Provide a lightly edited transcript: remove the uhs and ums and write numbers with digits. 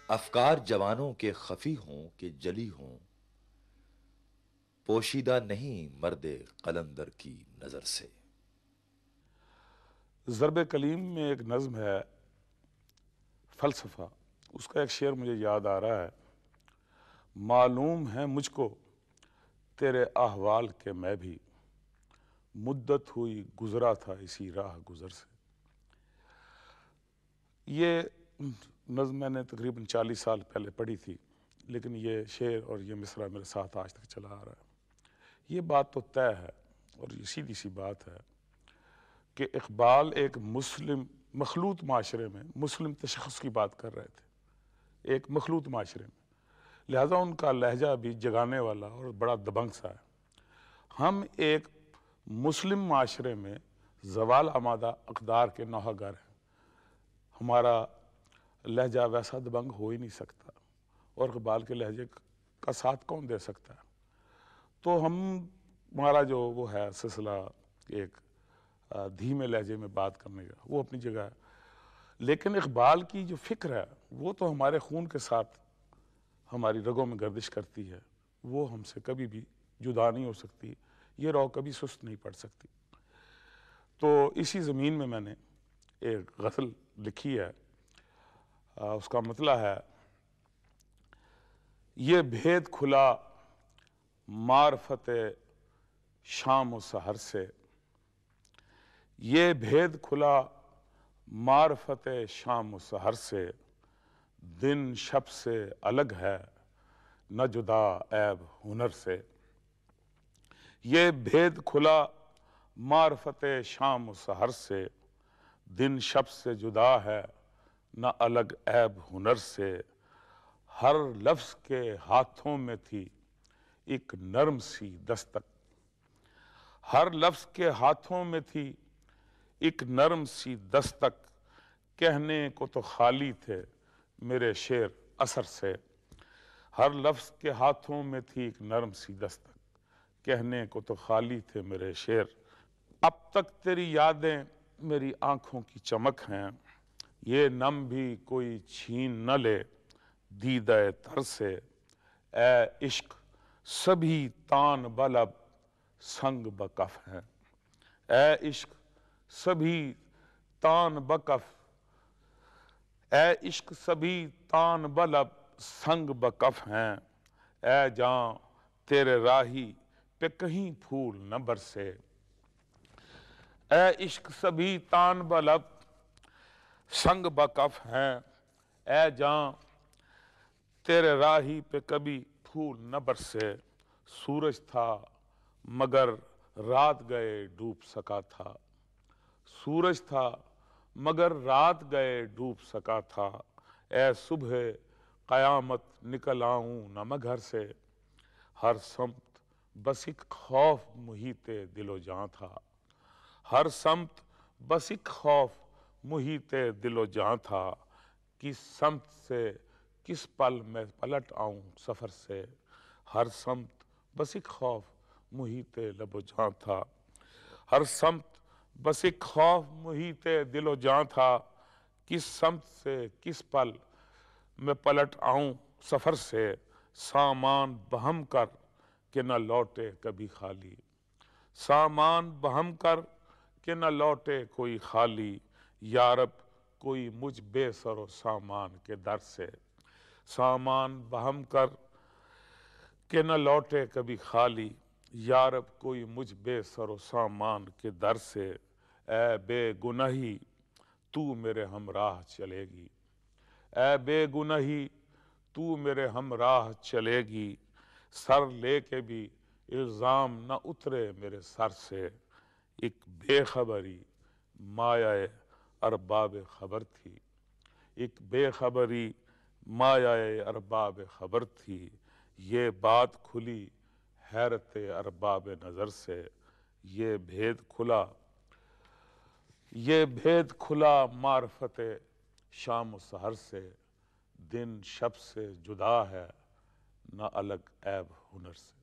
افکار جوانوں کے خفی ہوں کہ جلی ہوں، پوشیدہ نہیں مرد قلندر کی نظر سے۔ ضرب کلیم میں ایک نظم ہے فلسفہ، اس کا ایک شعر مجھے یاد آ رہا ہے: معلوم ہے مجھ کو تیرے احوال کے میں بھی، مدت ہوئی گزرا تھا اسی راہ گزر سے۔ یہ نظم میں نے تقریباً 40 سال پہلے پڑھی تھی، لیکن یہ شعر اور یہ مصرع میرے ساتھ آج تک چلا آ رہا ہے۔ یہ بات تو طے ہے اور یہ سیدھی سی بات ہے کہ اقبال ایک مسلم مخلوط معاشرے میں مسلم تشخص کی بات کر رہے تھے، ایک مخلوط معاشرے میں، لہذا ان کا لہجہ بھی جگانے والا اور بڑا دبنگ سا ہے۔ ہم ایک مسلم معاشرے میں زوال آمادہ اقدار کے نوحہ گر ہیں، ہمارا لہجہ ویسا دبنگ ہو ہی نہیں سکتا، اور اقبال کے لہجے کا ساتھ کون دے سکتا ہے؟ تو ہمارا جو وہ ہے سلسلہ ایک دھیمے لہجے میں بات کرنے کا، وہ اپنی جگہ ہے، لیکن اقبال کی جو فکر ہے وہ تو ہمارے خون کے ساتھ ہماری رگوں میں گردش کرتی ہے، وہ ہم سے کبھی بھی جدا نہیں ہو سکتی، یہ رو کبھی سست نہیں پڑ سکتی۔ تو اسی زمین میں نے ایک غزل لکھی ہے، اس کا مطلع ہے: یہ بھید کھلا معرفت شام و سحر سے، یہ بھید کھلا معرفت شام و سحر سے، دن شب سے الگ ہے نہ جدا عیب ہنر سے۔ یہ بھید کھلا معرفت شام و سحر سے، دن شب سے جدا ہے نہ الگ عیب ہنر سے۔ ہر لفظ کے ہاتھوں میں تھی ایک نرم سی دستک، ہر لفظ کے ہاتھوں میں تھی ایک نرم سی دستک، کہنے کو تو خالی تھے میرے شعر اثر سے۔ ہر لفظ کے ہاتھوں میں تھی ایک نرم سی دستک، کہنے کو تو خالی تھے میرے شعر۔ اب تک تیری یادیں میری آنکھوں کی چمک ہیں، یہ نم بھی کوئی چھین نہ لے دیدہ تر سے۔ اے عشق سبھی تان بلب سنگ بکف ہیں، اے عشق سبھی تان بکف، اے عشق سبھی تان بلب سنگ بکف ہیں۔ اے جاں تیرے راہی پہ کہیں پھول نہ برسے، اے عشق سبھی تان بلب سنگ بکف ہیں۔ اے جاں تیرے راہی پہ کبھی پھول نہ برسے۔ سورج تھا مگر رات گئے ڈوب سکا تھا، سورج تھا مگر رات گئے ڈوب سکا تھا۔ اے صبح قیامت نکل آؤں نہ میں گھر سے، ہر سمت بس ایک خوف محیط دل و جاں تھا، ہر سمت بس ایک خوف محیط دل و جاں تھا۔ کس سمت سے کس پل میں پلٹ آؤں سفر سے، ہر سمت بس ایک خوف محیط لب و جاں تھا، ہر سمت بس ایک خوف محیط دل و جاں تھا۔ کس سمت سے کس پل میں پلٹ آؤں سفر سے، سامان بہم کر کہ نہ لوٹے کبھی خالی، سامان بہم کر کہ نہ لوٹے کوئی خالی۔ یارب کوئی مجھ بے سر و سامان کے در سے، سامان بہم کر کہ نہ لوٹے کبھی خالی۔ یارب کوئی مجھ بے سر و سامان کے در سے۔ اے بے گناہی تو میرے ہمراہ چلے گی، اے بے گناہی تو میرے ہمراہ چلے گی، سر لے کے بھی الزام نہ اترے میرے سر سے۔ ایک بے خبری مایہ ارباب خبر تھی، ایک بے خبری مایہ ارباب خبر تھی، یہ بات کھلی حیرت ارباب نظر سے۔ یہ بھید کھلا معرفت شام و سحر سے، دن شب سے جدا ہے نہ الگ عیب ہنر سے۔